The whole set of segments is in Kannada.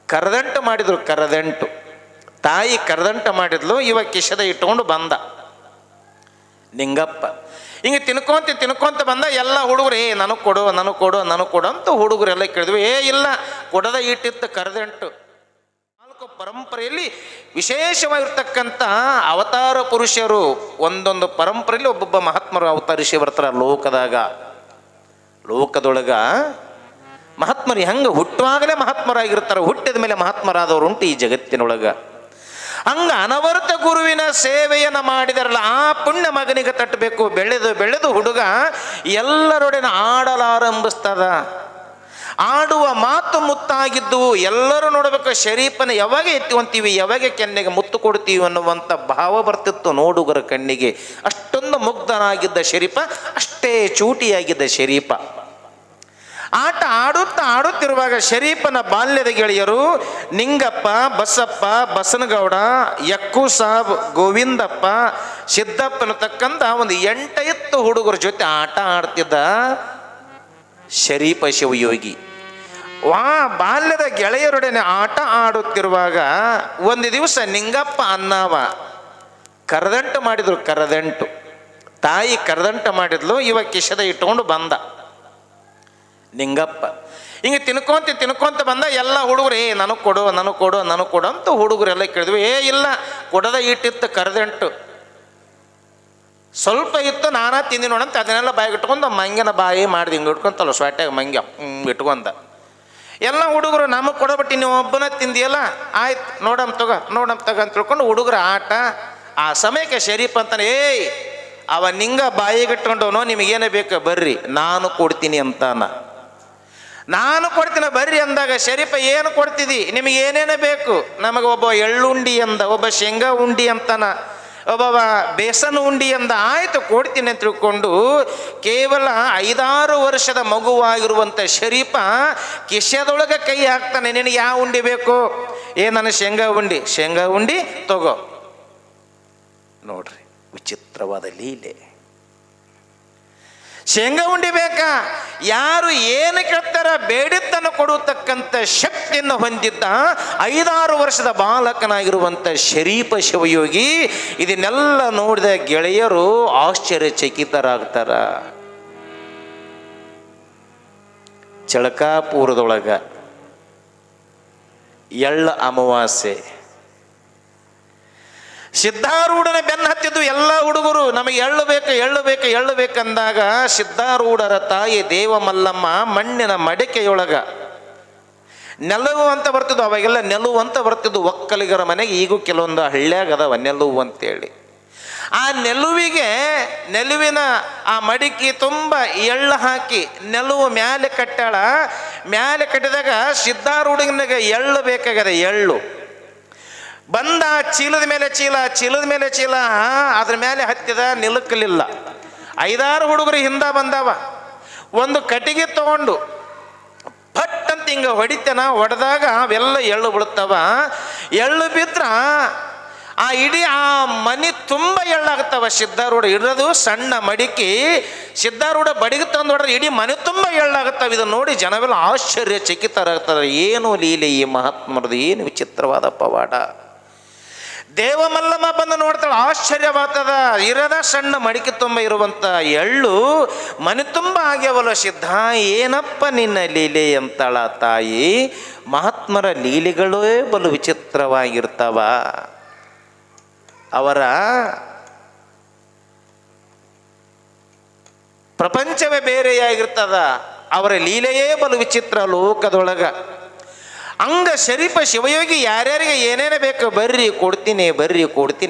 ಕರದಂಟು ಮಾಡಿದ್ರು. ಕರದಂಟು ತಾಯಿ ಕರದಂಟು ಮಾಡಿದ್ಲು. ಇವ ಕಿಶದ ಇಟ್ಕೊಂಡು ಬಂದ ನಿಂಗಪ್ಪ. ಹಿಂಗೆ ತಿನ್ಕೊಂತ ಬಂದ. ಎಲ್ಲ ಹುಡುಗರು ನನಗೆ ಕೊಡು ನನಗೆ ಕೊಡು ನನಗೆ ಕೊಡು ಅಂತ ಹುಡುಗರೆಲ್ಲ ಕೇಳಿದ್ವಿ. ಇಲ್ಲ, ಕೊಡದ ಇಟ್ಟಿತ್ತು ಕರದಂಟು. ನಾಲ್ಕು ಪರಂಪರೆಯಲ್ಲಿ ವಿಶೇಷವಾಗಿರ್ತಕ್ಕಂಥ ಅವತಾರ ಪುರುಷರು, ಒಂದೊಂದು ಪರಂಪರೆಯಲ್ಲಿ ಒಬ್ಬೊಬ್ಬ ಮಹಾತ್ಮರು ಅವತರಿಸಿ ಬರ್ತಾರೆ ಲೋಕದೊಳಗ. ಮಹಾತ್ಮರು ಹೆಂಗೆ ಹುಟ್ಟುವಾಗಲೇ ಮಹಾತ್ಮರಾಗಿರ್ತಾರೆ, ಹುಟ್ಟಿದ ಮೇಲೆ ಮಹಾತ್ಮರಾದವರು ಉಂಟು ಈ ಜಗತ್ತಿನೊಳಗ. ಹಂಗ ಅನವರ್ತ ಗುರುವಿನ ಸೇವೆಯನ್ನು ಮಾಡಿದಾರಲ್ಲ, ಆ ಪುಣ್ಯ ಮಗನಿಗೆ ತಟ್ಟಬೇಕು. ಬೆಳೆದು ಹುಡುಗ ಎಲ್ಲರೊಡನೆ ಆಡಲಾರಂಭಿಸ್ತದ. ಆಡುವ ಮಾತು ಮುತ್ತಾಗಿದ್ದು ಎಲ್ಲರೂ ನೋಡಬೇಕು. ಶರೀಫನ ಯಾವಾಗ ಎತ್ಕೊಂತೀವಿ, ಯಾವಾಗ ಕೆನ್ನೆಗೆ ಮುತ್ತು ಕೊಡ್ತೀವಿ ಅನ್ನುವಂಥ ಭಾವ ಬರ್ತಿತ್ತು ನೋಡುಗರ ಕಣ್ಣಿಗೆ. ಅಷ್ಟೊಂದು ಮುಗ್ಧನಾಗಿದ್ದ ಶರೀಫ, ಅಷ್ಟೇ ಚೂಟಿಯಾಗಿದ್ದ ಶರೀಫ. ಆಟ ಆಡುತ್ತಿರುವಾಗ ಶರೀಫನ ಬಾಲ್ಯದ ಗೆಳೆಯರು ನಿಂಗಪ್ಪ, ಬಸಪ್ಪ, ಬಸನಗೌಡ, ಯಕ್ಕೂ ಸಾಬ್, ಗೋವಿಂದಪ್ಪ, ಸಿದ್ದಪ್ಪನ ತಕ್ಕಂತ ಒಂದು 8 ಹುಡುಗರ ಜೊತೆ ಆಟ ಆಡ್ತಿದ್ದ ಶರೀಫ ಶಿವಯೋಗಿ. ಬಾಲ್ಯದ ಗೆಳೆಯರೊಡನೆ ಆಟ ಆಡುತ್ತಿರುವಾಗ ಒಂದು ದಿವಸ ನಿಂಗಪ್ಪ ಅನ್ನವ ಕರದಂಟು ಮಾಡಿದ್ರು. ಕರದಂಟು ತಾಯಿ ಕರದಂಟು ಮಾಡಿದ್ಲು. ಇವ ಕಿಶದ ಇಟ್ಕೊಂಡು ಬಂದ ನಿಂಗಪ್ಪ. ಹಿಂಗೆ ತಿನ್ಕೊಂತ ಬಂದ. ಎಲ್ಲ ಹುಡುಗರು ನನಗೆ ಕೊಡು ನನಗೆ ಕೊಡು ನನಗೆ ಕೊಡು ಅಂತ ಹುಡುಗರೆಲ್ಲ ಕೇಳಿದ್ವಿ. ಇಲ್ಲ, ಕೊಡದ ಇಟ್ಟಿತ್ತು ಕರದಂಟು. ಸ್ವಲ್ಪ ಇತ್ತು, ನಾನಾ ತಿಂದಿ ನೋಡಂತ ಅದನ್ನೆಲ್ಲ ಬಾಯಿಗೆ ಇಟ್ಕೊಂಡು ಮಂಗ್ಯನ ಬಾಯಿ ಮಾಡಿದೆ. ಹಿಂಗೆ ಇಟ್ಕೊಂತಲ್ಲ ಸ್ವಾಟ್ಯಾಗ ಮಂಗ್ಯ ಇಟ್ಕೊಂಡ. ಎಲ್ಲ ಹುಡುಗರು ನಮಗೆ ಕೊಡಬಿಟ್ಟು ನೀವು ಒಬ್ಬನ ತಿಂದಿಯಲ್ಲ, ಆಯ್ತು ನೋಡಮ್ ತಗ ಅಂತ ತಿಳ್ಕೊಂಡು ಹುಡುಗರ ಆಟ. ಆ ಸಮಯಕ್ಕೆ ಶರೀಫ್ ಅಂತಾನೆ, ಅವ ನಿಂಗ ಬಾಯಿಗೆ ಇಟ್ಕೊಂಡವನೋ, ನಿಮಗೇನೇ ಬೇಕು ಬರ್ರಿ ನಾನು ಕೊಡ್ತೀನಿ ಅಂತಾನ. ನಾನು ಕೊಡ್ತೀನಿ ಬರ್ರಿ ಅಂದಾಗ ಶರೀಫ ಏನು ಕೊಡ್ತಿದ್ದಿ, ನಿಮಗೆ ಏನೇನೇ ಬೇಕು? ನಮಗೆ ಒಬ್ಬ ಎಳ್ಳುಂಡಿ ಅಂದ, ಒಬ್ಬ ಶೇಂಗಾ ಉಂಡಿ ಅಂತಾನ, ಒಬ್ಬ ಬೇಸನ್ ಉಂಡಿ ಅಂದ. ಆಯಿತು ಕೊಡ್ತೀನಿ ಅಂತ ತಿಳ್ಕೊಂಡು ಕೇವಲ 5-6 ವರ್ಷದ ಮಗುವಾಗಿರುವಂಥ ಶರೀಫ ಕಿಶೆದೊಳಗೆ ಕೈ ಹಾಕ್ತಾನೆ. ನಿನಗೆ ಯಾವ ಉಂಡಿ ಬೇಕು? ನನ್ನ ಶೇಂಗಾ ಉಂಡಿ ತಗೋ. ನೋಡ್ರಿ ವಿಚಿತ್ರವಾದ ಲೀಲೆ. ಶೇಂಗಾ ಉಂಡಿ ಬೇಕಾ? ಯಾರು ಏನು ಕೇಳ್ತಾರ ಬೇಡಿದ್ದನ್ನು ಕೊಡತಕ್ಕಂಥ ಶಕ್ತಿಯನ್ನು ಹೊಂದಿದ್ದ 5-6 ವರ್ಷದ ಬಾಲಕನಾಗಿರುವಂಥ ಶರೀಫ ಶಿವಯೋಗಿ. ಇದನ್ನೆಲ್ಲ ನೋಡಿದ ಗೆಳೆಯರು ಆಶ್ಚರ್ಯಚಕಿತರಾಗ್ತಾರ. ಚಳಕಾಪುರದೊಳಗ ಎಳ್ಳ ಅಮಾವಾಸ್ಯೆ. ಸಿದ್ಧಾರೂಢನ ಬೆನ್ನ ಹತ್ತಿದ್ದು ಎಲ್ಲ ಹುಡುಗರು. ನಮಗೆ ಎಳ್ಳು ಬೇಕಂದಾಗ ಸಿದ್ಧಾರೂಢರ ತಾಯಿ ದೇವಮಲ್ಲಮ್ಮ ಮಣ್ಣಿನ ಮಡಿಕೆಯೊಳಗ ನೆಲವು ಅಂತ ಬರ್ತಿದ್ದು. ಅವಾಗೆಲ್ಲ ನೆಲವು ಅಂತ ಬರ್ತಿದ್ದು ಒಕ್ಕಲಿಗರ ಮನೆಗೆ. ಈಗೂ ಕೆಲವೊಂದು ಹಳ್ಳ್ಯಾಗ ಅದಾವ ನೆಲವು ಅಂತೇಳಿ. ಆ ನೆಲುವಿನ ಆ ಮಡಿಕೆ ತುಂಬ ಎಳ್ಳು ಹಾಕಿ ನೆಲವು ಮ್ಯಾಲೆ ಕಟ್ಟಾಳ. ಮ್ಯಾಲೆ ಕಟ್ಟಿದಾಗ ಸಿದ್ಧಾರೂಢನಿಗೆ ಎಳ್ಳು ಬೇಕಾಗದ. ಎಳ್ಳು ಬಂದ. ಚೀಲದ ಮೇಲೆ ಚೀಲ ಅದ್ರ ಮೇಲೆ ಹತ್ತಿದ. ನಿಲುಕಲಿಲ್ಲ. 5-6 ಹುಡುಗರು ಹಿಂದೆ ಬಂದವ. ಒಂದು ಕಟ್ಟಿಗೆ ತಗೊಂಡು ಪಟ್ ಅಂತ ಹಿಂಗೆ ಹೊಡಿತಾನ. ಹೊಡೆದಾಗ ಅವೆಲ್ಲ ಎಳ್ಳು ಬಿಡುತ್ತವ. ಎಳ್ಳು ಬಿದ್ರ ಇಡೀ ಆ ಮನೆ ತುಂಬ ಎಳ್ಳಾಗ್ತವ. ಸಿದ್ಧಾರೂಢ ಇರೋದು ಸಣ್ಣ ಮಡಿಕೆ. ಸಿದ್ಧಾರೂಢ ಬಡಿಗೆ ತಂದು ಹೊಡೆದ್ರೆ ಇಡೀ ಮನೆ ತುಂಬ ಎಳ್ಳಾಗುತ್ತವೆ. ಇದನ್ನು ನೋಡಿ ಜನವೆಲ್ಲ ಆಶ್ಚರ್ಯಚಕಿತರಾಗ್ತಾರೆ. ಏನು ಲೀಲೆ ಈ ಮಹಾತ್ಮರದು, ಏನು ವಿಚಿತ್ರವಾದ ಪವಾಡ. ದೇವಮಲ್ಲಮ್ಮ ಬಂದು ನೋಡ್ತಾಳೆ, ಆಶ್ಚರ್ಯವಾಗ್ತದ. ಇರದ ಸಣ್ಣ ಮಡಿಕೆ ತುಂಬ ಇರುವಂಥ ಎಳ್ಳು ಮನೆ ತುಂಬ ಆಗ್ಯವಲ್ಲ ಸಿದ್ಧ, ಏನಪ್ಪ ನಿನ್ನ ಲೀಲೆ ಅಂತಾಳ ತಾಯಿ. ಮಹಾತ್ಮರ ಲೀಲೆಗಳೇ ಬಲು ವಿಚಿತ್ರವಾಗಿರ್ತಾವ. ಅವರ ಪ್ರಪಂಚವೇ ಬೇರೆಯಾಗಿರ್ತದ. ಅವರ ಲೀಲೆಯೇ ಬಲು ವಿಚಿತ್ರ ಲೋಕದೊಳಗ. ಹಂಗ ಶರೀಫ ಶಿವಯೋಗಿ ಯಾರ್ಯಾರಿಗೆ ಏನೇನೇ ಬೇಕು ಬರ್ರಿ ಕೊಡ್ತೀನಿ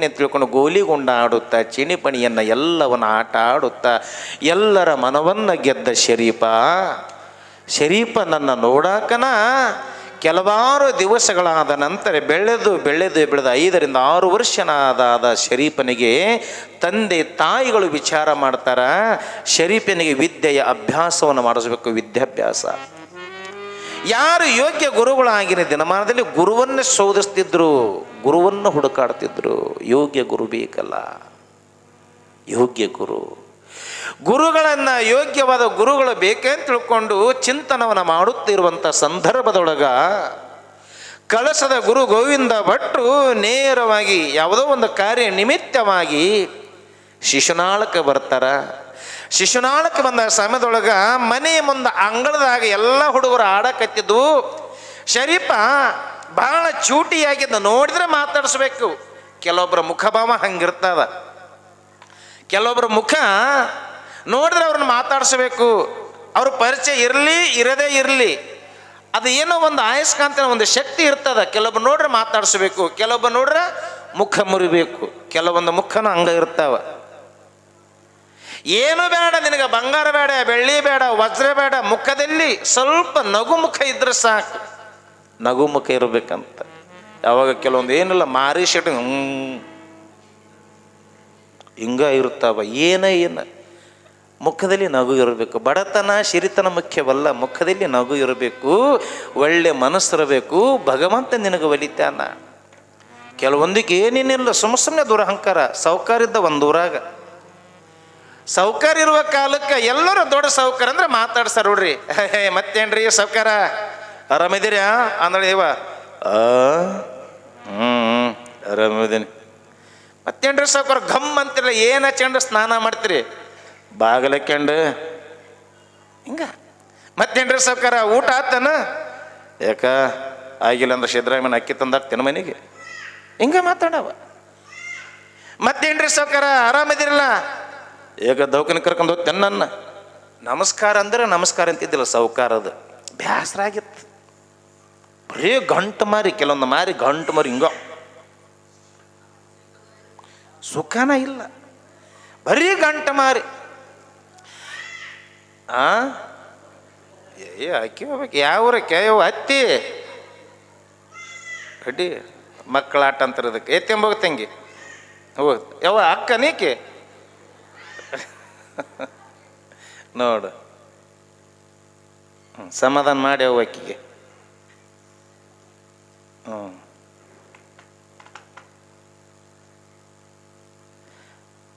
ಅಂತ ತಿಳ್ಕೊಂಡು ಗೋಲಿಗುಂಡ ಆಡುತ್ತಾ ಚಿಣಿಪಣಿಯನ್ನು ಎಲ್ಲವನ್ನ ಆಟ ಆಡುತ್ತಾ ಎಲ್ಲರ ಮನವನ್ನು ಗೆದ್ದ ಶರೀಫ ನನ್ನ ನೋಡಾಕನ ಕೆಲವಾರು ದಿವಸಗಳಾದ ನಂತರ ಬೆಳೆದು 5-6 ವರ್ಷನಾದ ಶರೀಫನಿಗೆ ತಂದೆ ತಾಯಿಗಳು ವಿಚಾರ ಮಾಡ್ತಾರ. ಶರೀಫನಿಗೆ ವಿದ್ಯೆಯ ಅಭ್ಯಾಸವನ್ನು ಮಾಡಿಸಬೇಕು. ವಿದ್ಯಾಭ್ಯಾಸ. ಯಾರು ಯೋಗ್ಯ ಗುರುಗಳಾಗಿನ ದಿನಮಾನದಲ್ಲಿ ಗುರುವನ್ನು ಶೋಧಿಸ್ತಿದ್ರು, ಗುರುವನ್ನು ಹುಡುಕಾಡ್ತಿದ್ರು. ಯೋಗ್ಯ ಗುರು ಬೇಕಲ್ಲ, ಯೋಗ್ಯ ಗುರುಗಳನ್ನು ಯೋಗ್ಯವಾದ ಗುರುಗಳು ಬೇಕಂತ ತಿಳ್ಕೊಂಡು ಚಿಂತನವನ್ನು ಮಾಡುತ್ತಿರುವಂಥ ಸಂದರ್ಭದೊಳಗ ಕಳಸದ ಗುರು ಗೋವಿಂದ ಭಟ್ರು ನೇರವಾಗಿ ಯಾವುದೋ ಒಂದು ಕಾರ್ಯ ನಿಮಿತ್ತವಾಗಿ ಶಿಶುನಾಳಕ್ಕೆ ಬರ್ತಾರ. ಶಿಶುನಾಳಕ್ಕೆ ಬಂದ ಸಮಯದೊಳಗ ಮನೆ ಮುಂದೆ ಅಂಗಳದಾಗ ಎಲ್ಲ ಹುಡುಗರು ಆಡಕತ್ತಿದ್ದು. ಶರೀಫ ಬಹಳ ಚೂಟಿಯಾಗಿದ್ದು, ನೋಡಿದ್ರೆ ಮಾತಾಡಿಸ್ಬೇಕು. ಕೆಲವೊಬ್ಬರ ಮುಖಭಾವ ಹಂಗಿರ್ತದ, ಕೆಲವೊಬ್ಬರ ಮುಖ ನೋಡಿದ್ರೆ ಅವ್ರನ್ನ ಮಾತಾಡಿಸ್ಬೇಕು. ಅವ್ರ ಪರಿಚಯ ಇರಲಿ ಇರದೇ ಇರಲಿ, ಅದು ಏನೋ ಒಂದು ಆಯಸ್ಕಾಂತ ಒಂದು ಶಕ್ತಿ ಇರ್ತದ. ಕೆಲವೊಬ್ಬರು ನೋಡ್ರೆ ಮಾತಾಡಿಸ್ಬೇಕು, ಕೆಲವೊಬ್ಬರು ನೋಡ್ರೆ ಮುಖ ಮುರಿಬೇಕು. ಕೆಲವೊಂದು ಮುಖನೂ ಹಂಗ ಇರ್ತಾವ. ಏನು ಬೇಡ ನಿನಗೆ, ಬಂಗಾರ ಬೇಡ, ಬೆಳ್ಳಿ ಬೇಡ, ವಜ್ರ ಬೇಡ, ಮುಖದಲ್ಲಿ ಸ್ವಲ್ಪ ನಗು ಮುಖ ಇದ್ರೆ ಸಾಕು. ನಗು ಮುಖ ಇರಬೇಕಂತ. ಯಾವಾಗ ಕೆಲವೊಂದು ಏನಿಲ್ಲ ಮಾರಿ ಶೆಟ್ ಹಿಂಗ ಇರ್ತಾವ. ಏನ ಮುಖದಲ್ಲಿ ನಗು ಇರಬೇಕು. ಬಡತನ ಸಿರಿತನ ಮುಖ್ಯವಲ್ಲ, ಮುಖದಲ್ಲಿ ನಗು ಇರಬೇಕು, ಒಳ್ಳೆ ಮನಸ್ಸಿರಬೇಕು. ಭಗವಂತ ನಿನಗೆ ಒಲಿತಾನ. ಕೆಲವೊಂದಿಗೆ ಏನೇನಿಲ್ಲ, ಸುಮ್ಮನೆ ದುರಹಂಕಾರ. ಸೌಕಾರಿದ್ದ ಒಂದು ಊರಾಗ, ಸೌಕಾರ ಇರುವ ಕಾಲಕ್ಕೆ ಎಲ್ಲರೂ ದೊಡ್ಡ ಸೌಕಾರ ಅಂದ್ರೆ ಮಾತಾಡ್ಸಾರ. ನೋಡ್ರಿ, ಮತ್ತೇನ್ರಿ ಸೌಕಾರ ಆರಾಮಿದ್ದೀರಾ ಅಂದ್ರೆ ಇವ ಆರಾಮಿದ್ದೀನಿ. ಮತ್ತೇನ್ರಿ ಸೌಕಾರ ಘಮ್ ಅಂತಿರಲ್ಲ, ಏನು ಹಚ್ಕೊಂಡು ಸ್ನಾನ ಮಾಡ್ತೀರಿ? ಬಾಗಲಕ್ಕೆಂಡು ಹಿಂಗ. ಮತ್ತೇನ್ರಿ ಸೌಕಾರ ಊಟ ಆತನ? ಯಾಕ ಆಗಿಲ್ಲ ಅಂದ್ರೆ ಸಿದ್ದರಾಮಯ್ಯನ ಅಕ್ಕಿ ತಂದಾಕ್ತೇನೆ ಮನೆಗೆ. ಹಿಂಗ ಮಾತಾಡವ. ಮತ್ತೇನ್ರಿ ಸೌಕಾರ ಆರಾಮಿದಿರಲ್ಲ? ಈಗ ದೌಖಾನೆ ಕರ್ಕೊಂಡು ಹೋಗ್ತೇನೆ ನನ್ನ. ನಮಸ್ಕಾರ ಅಂದ್ರೆ ನಮಸ್ಕಾರ ಅಂತಿದ್ದಿಲ್ಲ ಸೌಕಾರದು. ಬೇಸರ ಆಗಿತ್ತು. ಬರೀ ಗಂಟು ಮಾರಿ, ಕೆಲವೊಂದು ಮಾರಿ ಗಂಟು ಮಾರಿ ಹಿಂಗ ಸುಖನ ಇಲ್ಲ, ಬರೀ ಗಂಟು ಮಾರಿ. ಅಕ್ಕಿ ಹೋಗ್ಬೇಕು. ಯಾವ ಊರಕ್ಕೆ ಯಾವ ಹತ್ತಿ ಅಡ್ಡಿ ಮಕ್ಕಳ ಆಟ ಅಂತಿರೋದಕ್ಕೆ ಎತ್ತೆಂಬೋಗ ತಂಗಿ ಹೋಗ ಯಾವ ಅಕ್ಕ ನೀಕೆ ನೋಡು. ಸಮಾಧಾನ ಮಾಡಿ ಅವು ಅಕ್ಕಿಗೆ.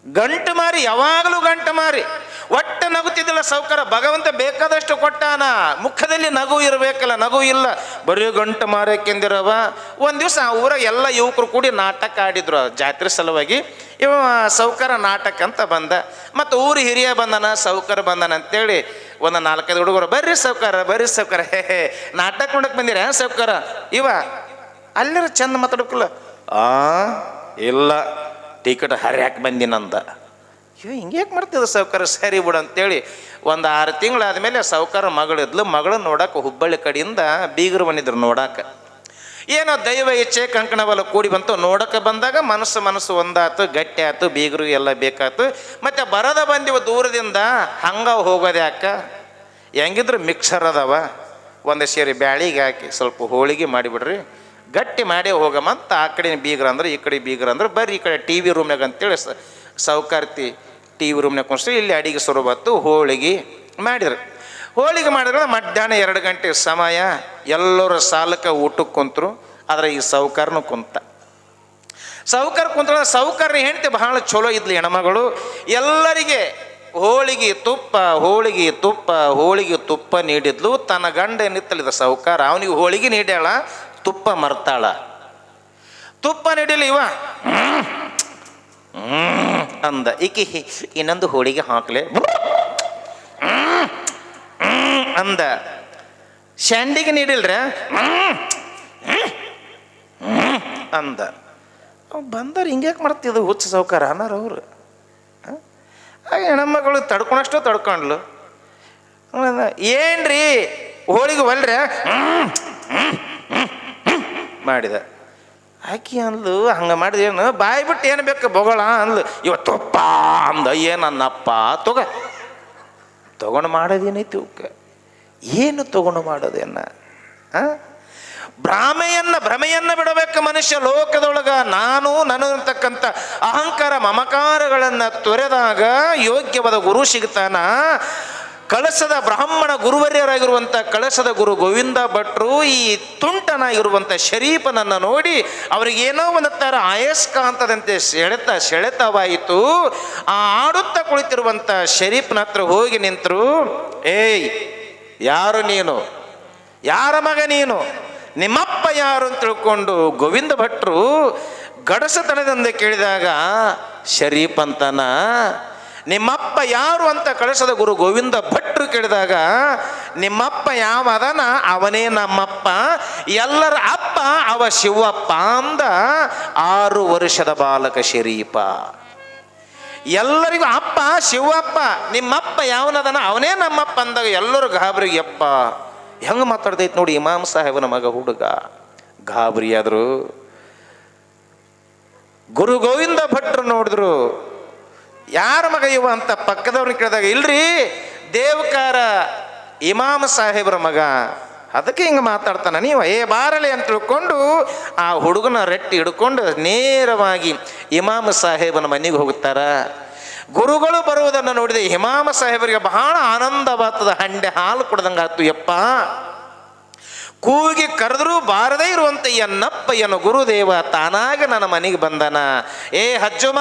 ಗಂಟು ಮಾರಿ, ಯಾವಾಗಲೂ ಗಂಟು ಮಾರಿ. ಒಟ್ಟು ನಗುತ್ತಿದ್ದಿಲ್ಲ ಸೌಕರ. ಭಗವಂತ ಬೇಕಾದಷ್ಟು ಕೊಟ್ಟಾನ, ಮುಖದಲ್ಲಿ ನಗು ಇರಬೇಕಲ್ಲ, ನಗು ಇಲ್ಲ, ಬರೀ ಗಂಟು ಮಾರಕ್ಕೆಂದಿರವ. ಒಂದು ದಿವಸ ಆ ಊರಾಗ ಎಲ್ಲ ಯುವಕರು ಕೂಡಿ ನಾಟಕ ಆಡಿದ್ರು ಜಾತ್ರೆ ಸಲುವಾಗಿ. ಇವ ಸೌಕರ ನಾಟಕ ಅಂತ ಬಂದ. ಮತ್ತು ಊರು ಹಿರಿಯ ಬಂದನ, ಸೌಕರ ಬಂದನ ಅಂತೇಳಿ ಒಂದು 4-5 ಹುಡುಗರು, ಬರ್ರಿ ಸೌಕರ ಬರ್ರಿ ಸೌಕರ, ನಾಟಕ ನೋಡಕ್ಕೆ ಬಂದಿರ ಸೌಕರ? ಇವ ಅಲ್ಲಿರ ಚಂದ ಮಾತಾಡ್ಕಲ್ಲ. ಇಲ್ಲ, ಟಿಕೆಟ್ ಹರ್ಯಾಕೆ ಬಂದಿನಂದ. ಇವ ಹಿಂಗ್ಯಾಕೆ ಮಾಡ್ತಿದ್ದ ಸೌಕರ? ಸರಿ ಬಿಡು ಅಂತೇಳಿ ಒಂದು 6 ತಿಂಗಳಾದಮೇಲೆ ಸೌಕರ ಮಗಳಿದ್ಲು. ಮಗಳನ್ನ ನೋಡಕ್ಕೆ ಹುಬ್ಬಳ್ಳಿ ಕಡೆಯಿಂದ ಬೀಗರು ಬಂದಿದ್ರು ನೋಡಕ್ಕೆ. ಏನೋ ದೈವ ಇಚ್ಛೆ ಕಂಕಣವಲ್ಲ ಕೂಡಿ ಬಂತು. ನೋಡಕ್ಕೆ ಬಂದಾಗ ಮನಸ್ಸು ಒಂದಾತು, ಗಟ್ಟಿ ಆಯ್ತು, ಬೀಗರು ಎಲ್ಲ ಬೇಕಾಯ್ತು. ಮತ್ತು ಬರದ ಬಂದಿವ ದೂರದಿಂದ. ಹಂಗ ಹೋಗೋದು ಯಾಕ? ಹೆಂಗಿದ್ರು ಮಿಕ್ಸರ್ ಅದಾವ, ಒಂದು ಸೇರಿ ಬ್ಯಾಳಿಗೆ ಹಾಕಿ ಸ್ವಲ್ಪ ಹೋಳಿಗೆ ಮಾಡಿಬಿಡ್ರಿ, ಗಟ್ಟಿ ಮಾಡೇ ಹೋಗಮಂತ. ಆ ಕಡೆ ಬೀಗ್ರ ಅಂದ್ರೆ, ಈ ಕಡೆ ಬೀಗ್ರ ಅಂದ್ರೆ, ಬರ್ರಿ ಈ ಕಡೆ ಟಿ ವಿ ರೂಮ್ನಾಗ ಅಂತೇಳಿ ಸೌಕಾರ್ತಿ ಟಿ ವಿ ರೂಮ್ನಾಗ ಕುಣಿಸ್ರಿ. ಇಲ್ಲಿ ಅಡಿಗೆ ಶುರು ಬತ್ತು, ಹೋಳಿಗೆ ಮಾಡಿದ್ರು. ಹೋಳಿಗೆ ಮಾಡಿದ್ರೆ ಮಧ್ಯಾಹ್ನ 2 ಗಂಟೆ ಸಮಯ. ಎಲ್ಲರೂ ಸಾಲಕ್ಕೆ ಊಟಕ್ಕೆ ಕುಂತರು. ಆದರೆ ಈ ಸೌಕರ್ನು ಕುಂತ. ಸೌಕರ್ ಕುಂತ. ಸೌಕರ್ನ ಹೆಂಡತಿ ಬಹಳ ಚಲೋ ಇದ್ಲು, ಹೆಣ್ಮಗಳು. ಎಲ್ಲರಿಗೆ ಹೋಳಿಗೆ ತುಪ್ಪ, ಹೋಳಿಗೆ ತುಪ್ಪ, ಹೋಳಿಗೆ ತುಪ್ಪ ನೀಡಿದ್ಲು. ತನ್ನ ಗಂಡ ಏನಿತ್ತಲಿದ ಸೌಕಾರ, ಅವನಿಗೆ ಹೋಳಿಗೆ ನೀಡ್ಯಾಳ, ತುಪ್ಪ ಮರ್ತಾಳ. ತುಪ್ಪ ನೀಡಿಲ್ಲ ಇವ ಅಂದ. ಈಕಿ ಇನ್ನೊಂದು ಹೋಳಿಗೆ ಹಾಕ್ಲೆ ಅಂದ. ಶಾಂಡಿಗೆ ನೀಡಿಲ್ರ ಅಂದ. ಬಂದವ್ರು ಹಿಂಗ್ಯಾಕೆ ಮಾಡ್ತಿದ್ದು ಹುಚ್ಚ ಸೌಕಾರ ಅನ್ನಾರ ಅವರು. ಹೆಣ್ಮಗಳು ತಡ್ಕೊಳಷ್ಟು ತಡ್ಕೊಂಡ್ಲು. ಏನ್ರಿ ಹೋಳಿಗೆ ಒಲ್ರ ಮಾಡಿದ. ಆಕಿ ಅಂದ್ಲು, ಹಂಗೆ ಮಾಡಿದೇನು ಬಾಯಿ ಬಿಟ್ಟು ಏನು ಬೇಕು ಬೊಗಳ ಅಂದ್ಲು. ಇವತ್ತಪ್ಪ ಅಂದ. ಏನನ್ನಪ್ಪ ತಗೊಂಡು ಮಾಡೋದೇನೈತಿ ಅವಕ್ಕೆ? ಏನು ತಗೊಂಡು ಮಾಡೋದೇನ? ಭ್ರಮೆಯನ್ನು ಬಿಡಬೇಕು ಮನುಷ್ಯ ಲೋಕದೊಳಗ. ನಾನು ಅಂತಕ್ಕಂಥ ಅಹಂಕಾರ ಮಮಕಾರಗಳನ್ನು ತೊರೆದಾಗ ಯೋಗ್ಯವಾದ ಗುರು ಸಿಗ್ತಾನ. ಕಳಸದ ಬ್ರಾಹ್ಮಣ ಗುರುವರ್ಯರಾಗಿರುವಂಥ ಕಳಸದ ಗುರು ಗೋವಿಂದ ಭಟ್ರು ಈ ತುಂಟನಾಗಿರುವಂಥ ಶರೀಫನನ್ನು ನೋಡಿ ಅವ್ರಿಗೇನೋ ಒಂದು ಥರ ಅಯಸ್ಕಾಂತದಂತೆ ಸೆಳೆತವಾಯಿತು. ಆ ಆಡುತ್ತಾ ಕುಳಿತಿರುವಂಥ ಶರೀಫನ ಹತ್ರ ಹೋಗಿ ನಿಂತರು. ಏಯ್, ಯಾರು ನೀನು? ಯಾರ ಮಗ ನೀನು? ನಿಮ್ಮಪ್ಪ ಯಾರು ಅಂತ ತಿಳ್ಕೊಂಡು ಗೋವಿಂದ ಭಟ್ರು ಗಡಸತನದಿಂದ ಕೇಳಿದಾಗ ಶರೀಫ್ ಅಂತನ. ನಿಮ್ಮಪ್ಪ ಯಾರು ಅಂತ ಕಳಿಸದ ಗುರು ಗೋವಿಂದ ಭಟ್ರು ಕೇಳಿದಾಗ ನಿಮ್ಮಪ್ಪ ಯಾವ ಅದನ ಅವನೇ ನಮ್ಮಪ್ಪ, ಎಲ್ಲರ ಅಪ್ಪ ಅವ ಶಿವಪ್ಪ ಅಂದ 6 ವರ್ಷದ ಬಾಲಕ ಶರೀಫ. ಎಲ್ಲರಿಗೂ ಅಪ್ಪ ಶಿವಪ್ಪ, ನಿಮ್ಮಪ್ಪ ಯಾವನದನ ಅವನೇ ನಮ್ಮಪ್ಪ ಅಂದಾಗ ಎಲ್ಲರೂ ಗಾಬರಿ. ಯಪ್ಪ ಹೆಂಗೆ ಮಾತಾಡ್ದೈತೆ ನೋಡಿ ಇಮಾಮ್ ಸಾಹೇಬನ ಮಗ ಹುಡುಗ. ಗಾಬರಿ ಆದರು. ಗುರು ಗೋವಿಂದ ಭಟ್ರು ನೋಡಿದ್ರು, ಯಾರ ಮಗ ಇವ ಅಂತ ಪಕ್ಕದವ್ರನ್ನ ಕೇಳಿದಾಗ ಇಲ್ರಿ ದೇವಕಾರ ಇಮಾಮ್ ಸಾಹೇಬ್ರ ಮಗ, ಅದಕ್ಕೆ ಹಿಂಗೆ ಮಾತಾಡ್ತಾನ. ನೀವು ಬಾರಲಿ ಅಂತ ತಿಳ್ಕೊಂಡು ಆ ಹುಡುಗನ ರೆಟ್ಟಿ ಹಿಡ್ಕೊಂಡು ನೇರವಾಗಿ ಇಮಾಮ್ ಸಾಹೇಬನ ಮನೆಗೆ ಹೋಗ್ತಾರ. ಗುರುಗಳು ಬರುವುದನ್ನು ನೋಡಿದೆ ಇಮಾಮ ಸಾಹೇಬರಿಗೆ ಬಹಳ ಆನಂದವಾಗ್ತದ. ಹಂಡೆ ಹಾಲು ಕುಡ್ದಂಗೆ ಆಯ್ತು. ಯಪ್ಪ ಕೂಗಿ ಕರೆದರೂ ಬಾರದೇ ಇರುವಂತೆ ಎನ್ನಪ್ಪ ಎನ್ನು ಗುರುದೇವ ತಾನಾಗ ನನ್ನ ಮನೆಗೆ ಬಂದನ. ಹಜ್ಜುಮ